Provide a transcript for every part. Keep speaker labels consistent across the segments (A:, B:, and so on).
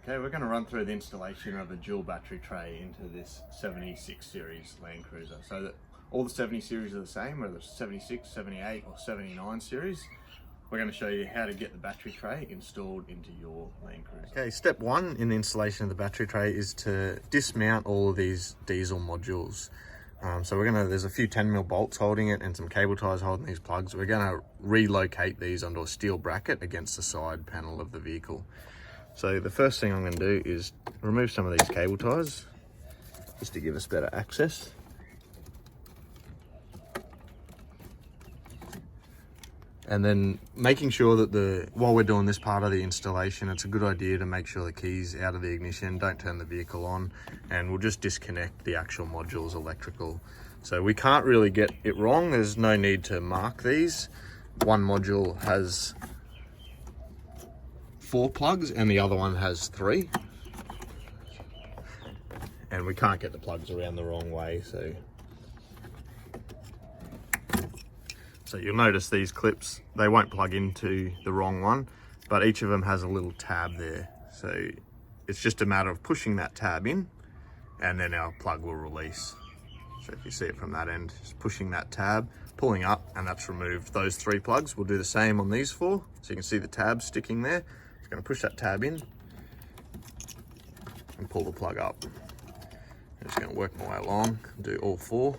A: Okay, we're going to run through the installation of a dual battery tray into this 76 series Land Cruiser. So that all the 70 series are the same, whether it's 76, 78 or 79 series. We're going to show you how to get the battery tray installed into your Land Cruiser. Okay, step one in the installation of the battery tray is to dismount all of these diesel modules. So there's a few 10mm bolts holding it and some cable ties holding these plugs. We're going to relocate these onto a steel bracket against the side panel of the vehicle. So the first thing I'm going to do is remove some of these cable ties just to give us better access. And then making sure that while we're doing this part of the installation, it's a good idea to make sure the key's out of the ignition, don't turn the vehicle on, and we'll just disconnect the actual module's electrical. So we can't really get it wrong. There's no need to mark these. One module has 4 plugs and the other one has 3. And we can't get the plugs around the wrong way, so you'll notice these clips, they won't plug into the wrong one, but each of them has a little tab there. So it's just a matter of pushing that tab in and then our plug will release. So if you see it from that end, just pushing that tab, pulling up, and that's removed those 3 plugs. We'll do the same on these 4. So you can see the tab sticking there. Just gonna push that tab in and pull the plug up. I'm just gonna work my way along and do all 4.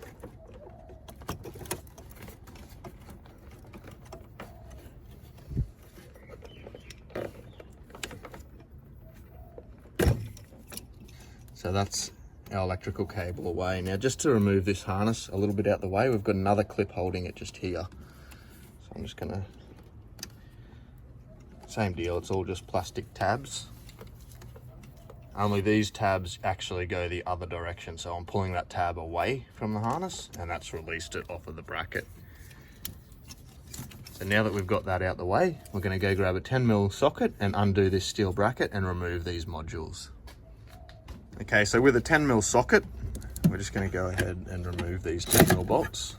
A: So that's our electrical cable away. Now just to remove this harness a little bit out the way, we've got another clip holding it just here. So I'm just gonna, same deal, it's all just plastic tabs. Only these tabs actually go the other direction. So I'm pulling that tab away from the harness and that's released it off of the bracket. So now that we've got that out the way, we're gonna go grab a 10mm socket and undo this steel bracket and remove these modules. Okay, so with a 10mm socket, we're just going to go ahead and remove these 10mm bolts.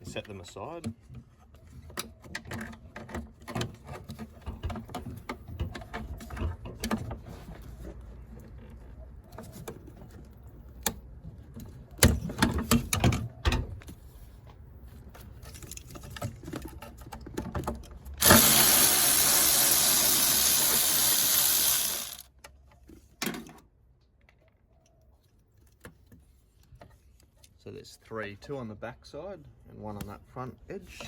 A: Set them aside. So there's 3, 2 on the back side and 1 on that front edge.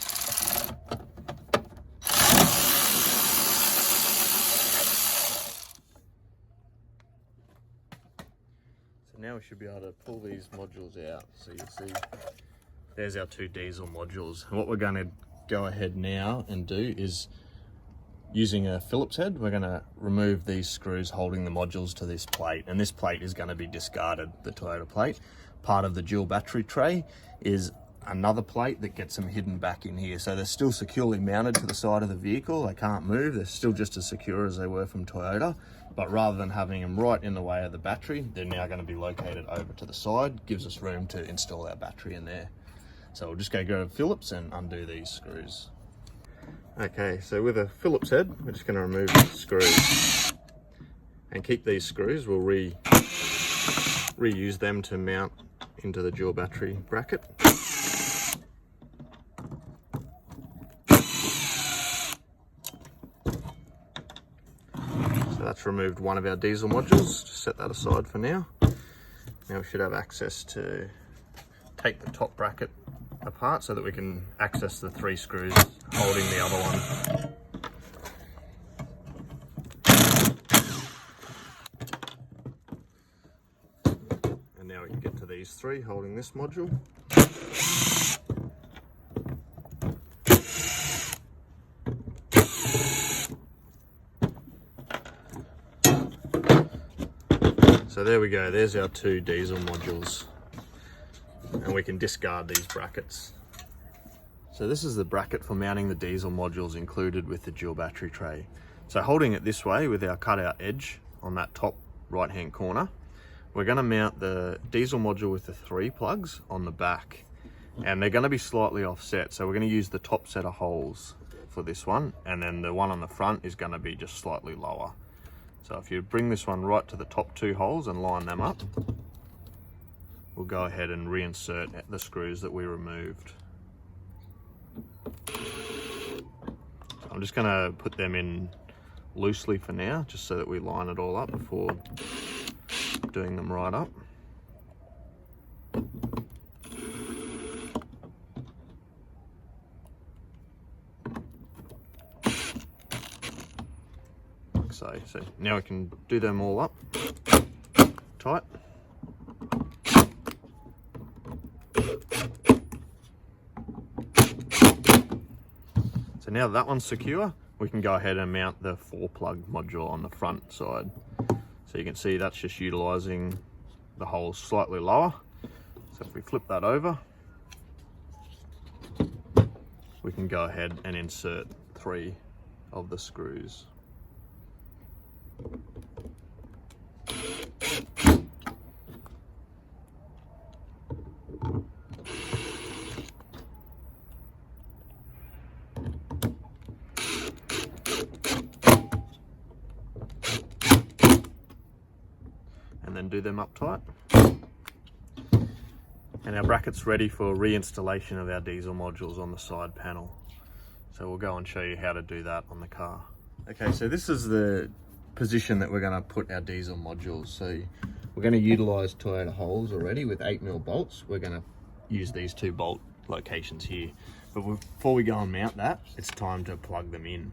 A: So now we should be able to pull these modules out. So you'll see there's our 2 diesel modules. And what we're going to go ahead now and do is, using a Phillips head, we're going to remove these screws holding the modules to this plate, and this plate is going to be discarded, the Toyota plate. Part of the dual battery tray is another plate that gets them hidden back in here. So they're still securely mounted to the side of the vehicle. They can't move. They're still just as secure as they were from Toyota, but rather than having them right in the way of the battery, they're now going to be located over to the side. Gives us room to install our battery in there. So we'll just go to Phillips and undo these screws. Okay, so with a Phillips head, we're just going to remove the screws and keep these screws. We'll reuse them to mount into the dual battery bracket. So that's removed one of our diesel modules. Just set that aside for now. Now we should have access to take the top bracket apart so that we can access the 3 screws holding the other one. And now we can get to these 3 holding this module. So there we go, there's our 2 diesel modules. And we can discard these brackets. So this is the bracket for mounting the diesel modules included with the dual battery tray. So holding it this way with our cutout edge on that top right hand corner, we're going to mount the diesel module with the 3 plugs on the back, and they're going to be slightly offset. So we're going to use the top set of holes for this one, and then the one on the front is going to be just slightly lower. So if you bring this one right to the top 2 holes and line them up, we'll go ahead and reinsert the screws that we removed. I'm just going to put them in loosely for now, just so that we line it all up before doing them right up. Like so. So now we can do them all up tight. So now that one's secure, we can go ahead and mount the 4-plug module on the front side. So you can see that's just utilizing the holes slightly lower. So if we flip that over, we can go ahead and insert 3 of the screws. And then do them up tight. And our bracket's ready for reinstallation of our diesel modules on the side panel. So we'll go and show you how to do that on the car. Okay, so this is the position that we're going to put our diesel modules. So we're going to utilize Toyota holes already with 8mm bolts. We're going to use these 2 bolt locations here. But before we go and mount that, it's time to plug them in.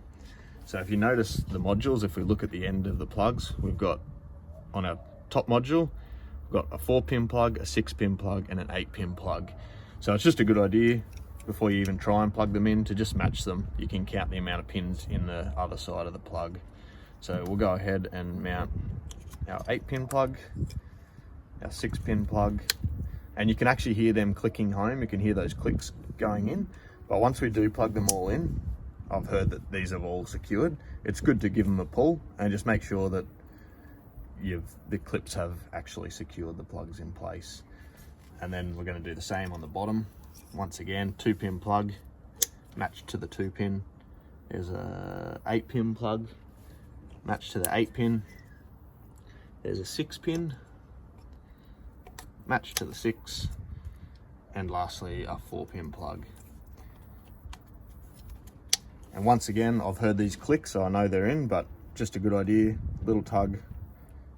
A: So if you notice the modules, if we look at the end of the plugs, we've got on our top module, we've got a 4-pin plug, a 6-pin plug, and an 8-pin plug. So it's just a good idea before you even try and plug them in to just match them. You can count the amount of pins in the other side of the plug. So we'll go ahead and mount our 8-pin plug, our 6-pin plug, and you can actually hear them clicking home. You can hear those clicks going in. But once we do plug them all in, I've heard that these have all secured. It's good to give them a pull and just make sure that the clips have actually secured the plugs in place. And then we're going to do the same on the bottom. Once again, 2-pin plug matched to the 2-pin. There's a 8-pin plug matched to the 8-pin. There's a 6-pin matched to the 6, and lastly a 4-pin plug. And once again, I've heard these clicks, so I know they're in, but just a good idea, little tug,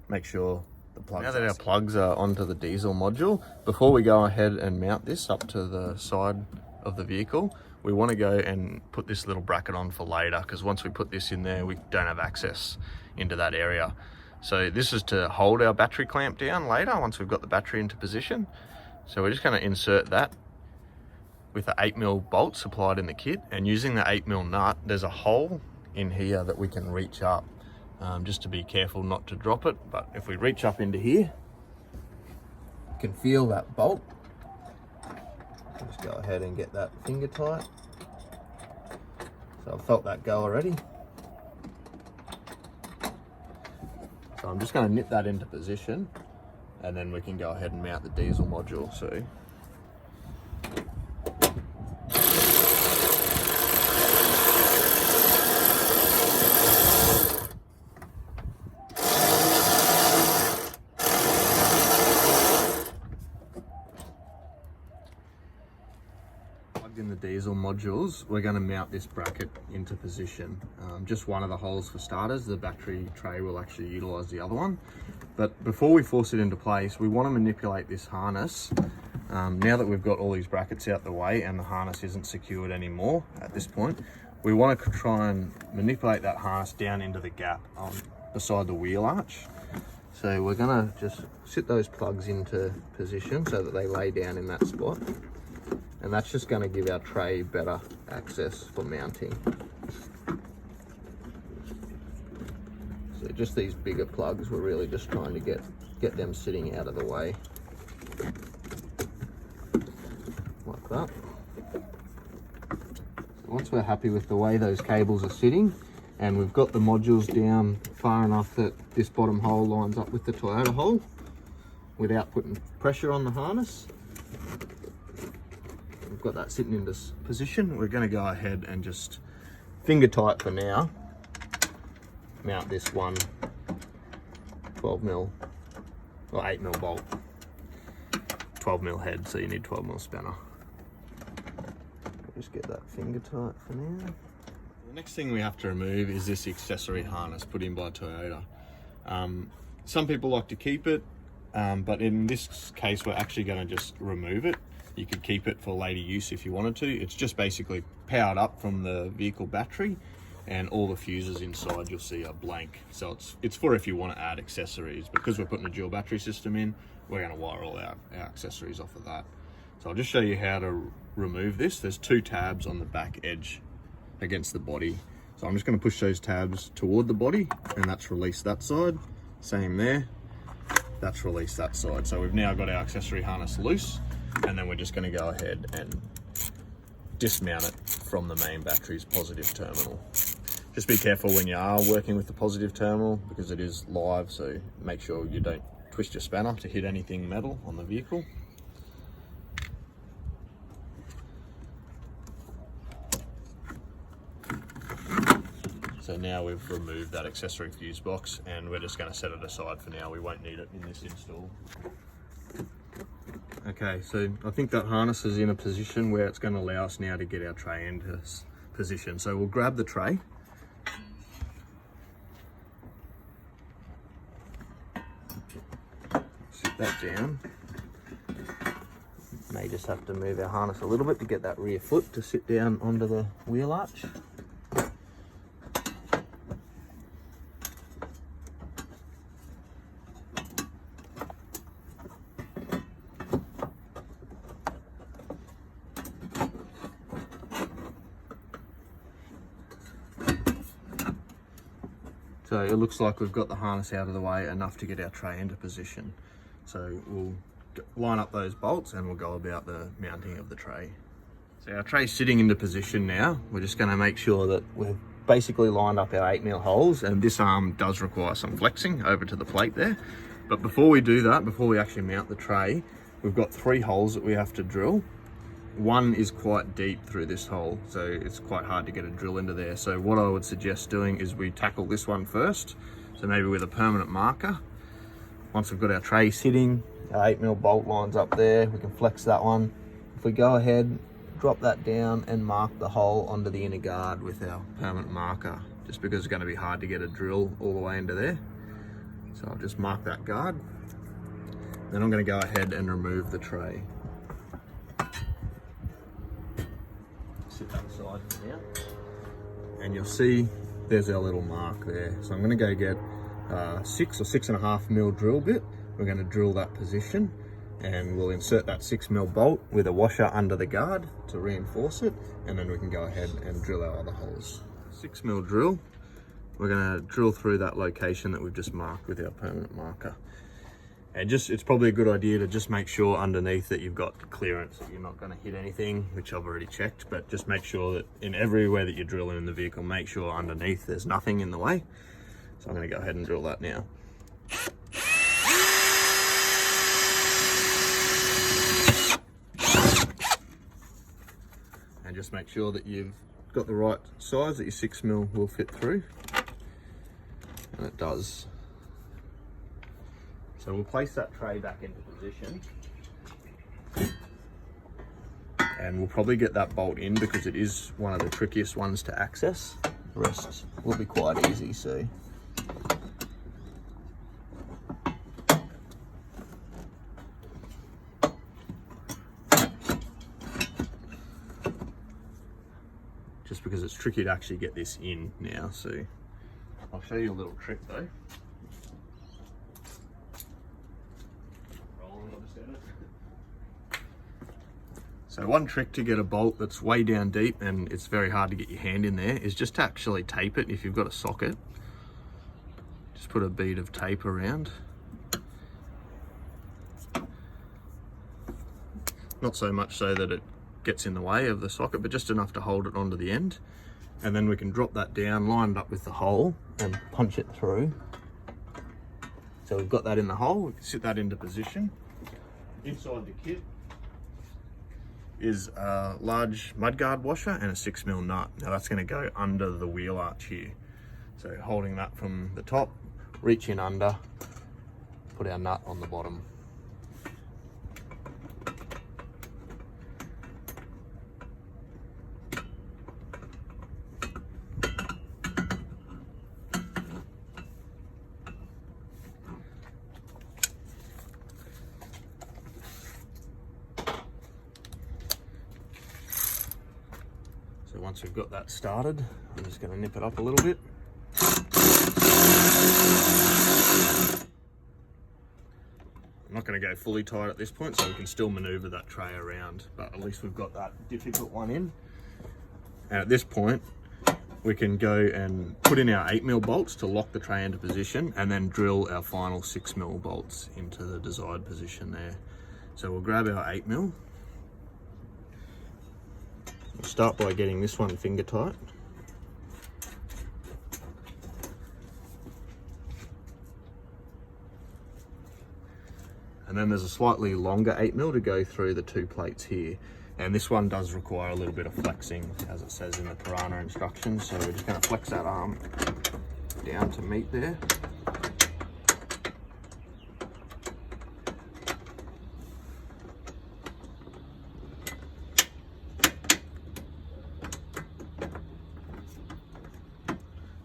A: make sure the plugs. Now that our plugs are onto the diesel module, before we go ahead and mount this up to the side of the vehicle, we want to go and put this little bracket on for later, because once we put this in there, we don't have access into that area. So this is to hold our battery clamp down later once we've got the battery into position. So we're just going to insert that with the 8mm bolt supplied in the kit, and using the 8mm nut, there's a hole in here that we can reach up. Just to be careful not to drop it, but if we reach up into here, you can feel that bolt. Just go ahead and get that finger tight. So I've felt that go already. So I'm just going to knit that into position, and then we can go ahead and mount the diesel module. So in the diesel modules, we're going to mount this bracket into position. Just one of the holes for starters. The battery tray will actually utilize the other one. But before we force it into place, we want to manipulate this harness. Now that we've got all these brackets out the way and the harness isn't secured anymore at this point, we want to try and manipulate that harness down into the gap beside the wheel arch. So we're going to just sit those plugs into position so that they lay down in that spot. And that's just going to give our tray better access for mounting. So just these bigger plugs, we're really just trying to get them sitting out of the way. Like that. So once we're happy with the way those cables are sitting, and we've got the modules down far enough that this bottom hole lines up with the Toyota hole, without putting pressure on the harness. We've got that sitting in this position. We're going to go ahead and just finger tight for now mount this one 12mm or 8mm bolt, 12mm head, so you need 12mm spanner. Just get that finger tight for now. The next thing we have to remove is this accessory harness put in by Toyota. Some people like to keep it, but in this case we're actually going to just remove it. You could keep it for later use if you wanted to. It's just basically powered up from the vehicle battery, and all the fuses inside you'll see are blank. So it's for if you want to add accessories. Because we're putting a dual battery system in, we're going to wire all our accessories off of that. So I'll just show you how to remove this. There's 2 tabs on the back edge against the body. So I'm just going to push those tabs toward the body, and that's released that side. Same there, that's released that side. So we've now got our accessory harness loose, and then we're just going to go ahead and dismount it from the main battery's positive terminal. Just be careful when you are working with the positive terminal because it is live, so make sure you don't twist your spanner to hit anything metal on the vehicle. So now we've removed that accessory fuse box, and we're just going to set it aside for now. We won't need it in this install. Okay, so I think that harness is in a position where it's going to allow us now to get our tray into position. So we'll grab the tray. Sit that down. May just have to move our harness a little bit to get that rear foot to sit down onto the wheel arch. So it looks like we've got the harness out of the way enough to get our tray into position. So we'll line up those bolts and we'll go about the mounting of the tray. So our tray's sitting into position now. We're just going to make sure that we've basically lined up our 8mm holes, and this arm does require some flexing over to the plate there. But before we do that, before we actually mount the tray, we've got 3 holes that we have to drill. One is quite deep through this hole, so it's quite hard to get a drill into there. So what I would suggest doing is we tackle this one first. So maybe with a permanent marker. Once we've got our tray sitting, our 8mm bolt lines up there, we can flex that one. If we go ahead, drop that down and mark the hole onto the inner guard with our permanent marker, just because it's going to be hard to get a drill all the way into there. So I'll just mark that guard. Then I'm going to go ahead and remove the tray. Sit that side for now. And you'll see there's our little mark there. So I'm going to go get 6 or 6.5mm drill bit. We're going to drill that position, and we'll insert that 6mm bolt with a washer under the guard to reinforce it, and then we can go ahead and drill our other holes. 6mm drill. We're going to drill through that location that we've just marked with our permanent marker. And it's probably a good idea to just make sure underneath that you've got clearance, that you're not going to hit anything, which I've already checked, but just make sure that in everywhere that you're drilling in the vehicle, make sure underneath there's nothing in the way. So I'm going to go ahead and drill that now. And just make sure that you've got the right size, that your 6mm will fit through. And it does. So we'll place that tray back into position, and we'll probably get that bolt in because it is one of the trickiest ones to access. The rest will be quite easy, so. Just because it's tricky to actually get this in now, so I'll show you a little trick though. So one trick to get a bolt that's way down deep and it's very hard to get your hand in there is just to actually tape it. If you've got a socket, just put a bead of tape around. Not so much so that it gets in the way of the socket, but just enough to hold it onto the end. And then we can drop that down, line it up with the hole and punch it through So we've got that in the hole, we can sit that into position. Inside the kit is a large mudguard washer and a 6mm nut. Now that's going to go under the wheel arch here. So holding that from the top, reach in under, put our nut on the bottom. So once we've got that started, I'm just going to nip it up a little bit. I'm not going to go fully tight at this point, so we can still maneuver that tray around, but at least we've got that difficult one in. And at this point, we can go and put in our 8mm bolts to lock the tray into position, and then drill our final 6mm bolts into the desired position there. So we'll grab our 8mm. We'll start by getting this one finger tight. And then there's a slightly longer 8mm to go through the 2 plates here. And this one does require a little bit of flexing, as it says in the Piranha instructions. So we're just going to flex that arm down to meet there.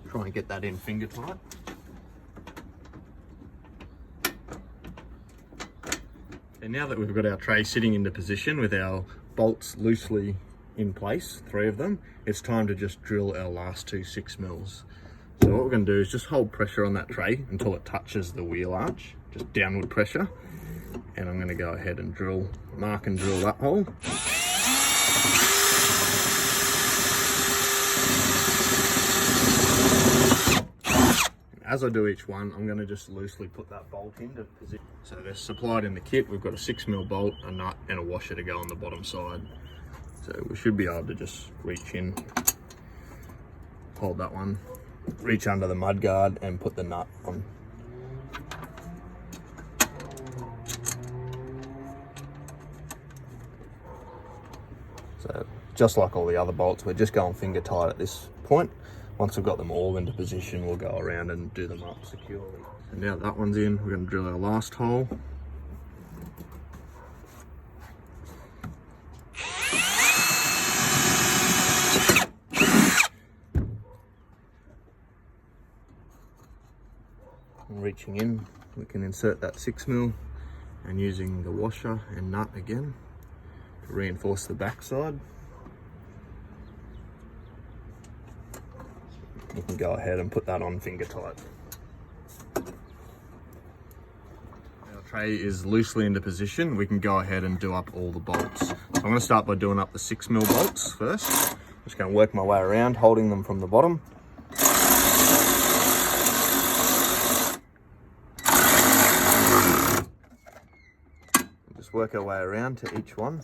A: Try and get that in finger tight. And now that we've got our tray sitting into position with our bolts loosely in place, 3 of them, it's time to just drill our last 2 6mm. So what we're going to do is just hold pressure on that tray until it touches the wheel arch, just downward pressure. And I'm going to go ahead and mark and drill that hole. As I do each one, I'm going to just loosely put that bolt into position. So they're supplied in the kit. We've got a 6mm bolt, a nut and a washer to go on the bottom side. So we should be able to just reach in, hold that one, reach under the mudguard and put the nut on. So just like all the other bolts, we're just going finger tight at this point. Once we've got them all into position, we'll go around and do them up securely. And now that one's in, we're going to drill our last hole. And reaching in, we can insert that 6mm and using the washer and nut again to reinforce the backside. You can go ahead and put that on finger tight. Our tray is loosely into position. We can go ahead and do up all the bolts. So I'm going to start by doing up the 6mm bolts first. I'm just going to work my way around, holding them from the bottom. Just work our way around to each one.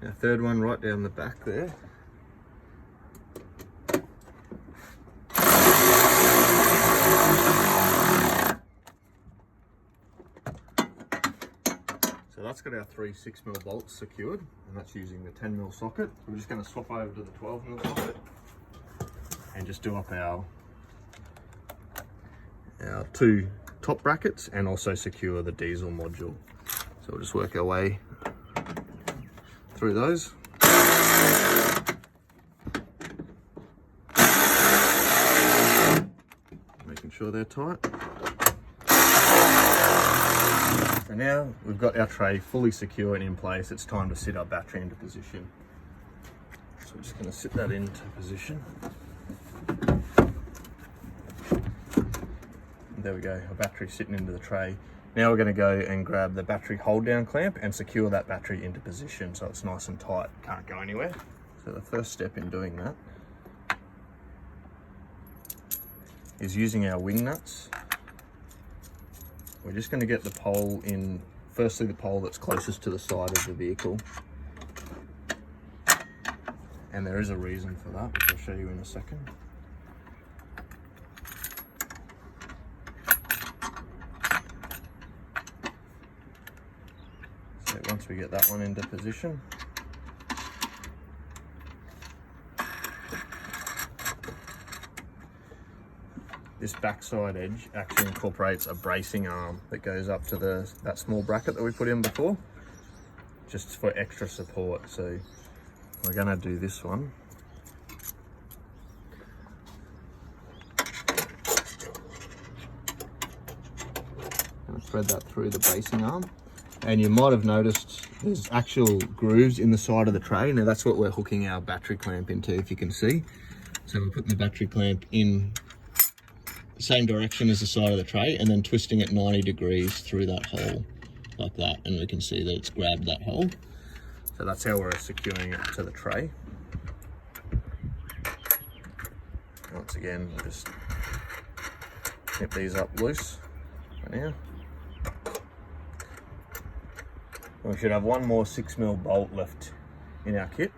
A: Our third one right down the back there. So that's got our 3 6mm bolts secured, and that's using the 10mm socket. We're just going to swap over to the 12mm socket and just do up our 2 top brackets and also secure the diesel module. So we'll just work our way through those. Making sure they're tight. So now we've got our tray fully secure and in place. It's time to sit our battery into position. So we're just going to sit that into position. And there we go, our battery's sitting into the tray. Now we're going to go and grab the battery hold down clamp and secure that battery into position so it's nice and tight, can't go anywhere. So the first step in doing that is using our wing nuts. We're just going to get the pole in firstly the pole that's closest to the side of the vehicle. And there is a reason for that, which I'll show you in a second. So once we get that one into position, this backside edge actually incorporates a bracing arm that goes up to that small bracket that we put in before, just for extra support. So we're going to do this one. Going to thread that through the bracing arm. And you might have noticed there's actual grooves in the side of the tray. Now that's what we're hooking our battery clamp into, if you can see. So we're putting the battery clamp in the same direction as the side of the tray and then twisting it 90 degrees through that hole like that. And we can see that it's grabbed that hole. So that's how we're securing it to the tray. Once again, we'll just snip these up loose for now. We should have one more 6mm bolt left in our kit.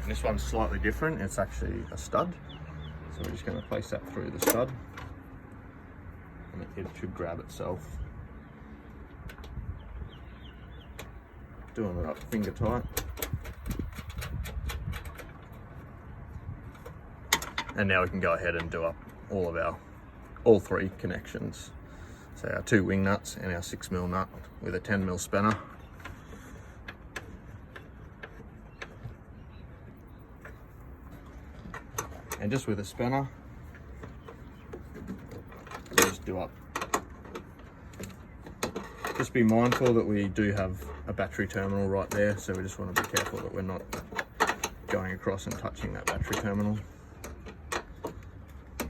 A: And this one's slightly different. It's actually a stud. So we're just going to place that through the stud. And it should grab itself. Doing it up finger tight. And now we can go ahead and do up all three connections. So our 2 wing nuts and our 6mm nut with a 10mm spanner. And just with a spanner, we'll just do up. Just be mindful that we do have a battery terminal right there, so we just want to be careful that we're not going across and touching that battery terminal.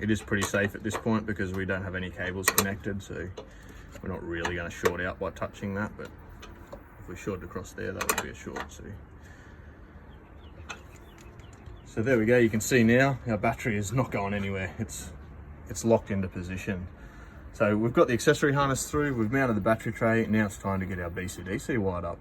A: It is pretty safe at this point because we don't have any cables connected, so we're not really going to short out by touching that, but if we shorted across there, that would be a short. So there we go, you can see now our battery is not going anywhere. It's locked into position. So we've got the accessory harness through, we've mounted the battery tray, now it's time to get our BCDC wired up.